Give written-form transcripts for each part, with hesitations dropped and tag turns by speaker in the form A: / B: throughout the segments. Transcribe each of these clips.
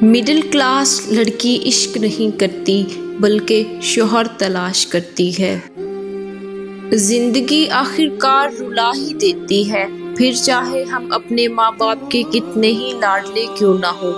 A: Middle class लड़की इश्क नहीं करती बल्कि शोहर तलाश करती है। जिंदगी आखिरकार रुला ही देती है, फिर चाहे हम अपने माँ बाप के कितने ही लाडले क्यों ना हो।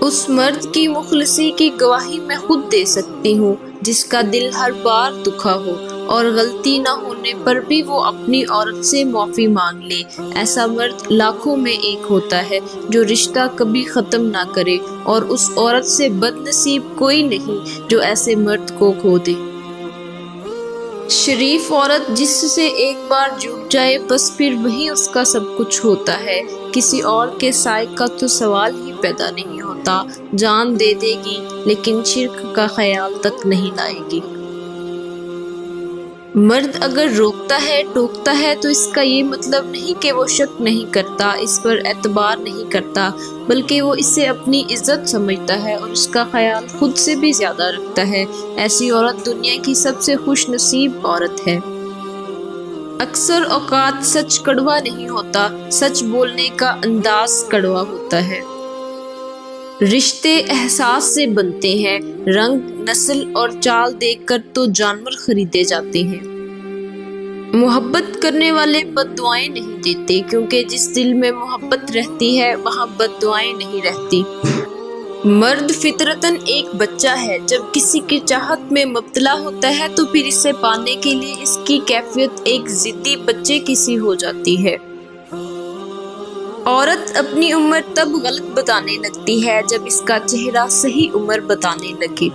A: उस मर्द की मुखलसी की गवाही मैं खुद दे सकती हूँ जिसका दिल हर बार दुखा हो और गलती ना होने पर भी वो अपनी औरत से माफी मांग ले। ऐसा मर्द लाखों में एक होता है जो रिश्ता कभी खत्म ना करे, और उस औरत से बदनसीब कोई नहीं जो ऐसे मर्द को खो दे। शरीफ औरत जिससे एक बार जुट जाए बस फिर वही उसका सब कुछ होता है। किसी और के साए का तो सवाल ही पैदा नहीं होता। जान दे देगी लेकिन शिर्क का ख्याल तक नहीं लाएगी। मर्द अगर रोकता है टोकता है तो इसका ये मतलब नहीं कि वो शक नहीं करता, इस पर एतबार नहीं करता, बल्कि वो इसे अपनी इज्जत समझता है और उसका ख्याल खुद से भी ज्यादा रखता है। ऐसी औरत दुनिया की सबसे खुश नसीब औरत है। अक्सर औकात सच कड़वा नहीं होता, सच बोलने का अंदाज कड़वा होता है। रिश्ते एहसास से बनते हैं, रंग, नस्ल और चाल देखकर तो जानवर खरीदे जाते हैं। मोहब्बत करने वाले बद्दुआएं नहीं देते, क्योंकि जिस दिल में मोहब्बत रहती है वहाँ बद्दुआएं नहीं रहती। मर्द फितरतन एक बच्चा है, जब किसी की चाहत में मुब्तला होता है तो फिर इसे पाने के लिए इसकी कैफियत एक जिद्दी बच्चे की सी हो जाती है। औरत अपनी उम्र तब गलत बताने लगती है जब इसका चेहरा सही उम्र बताने लगे।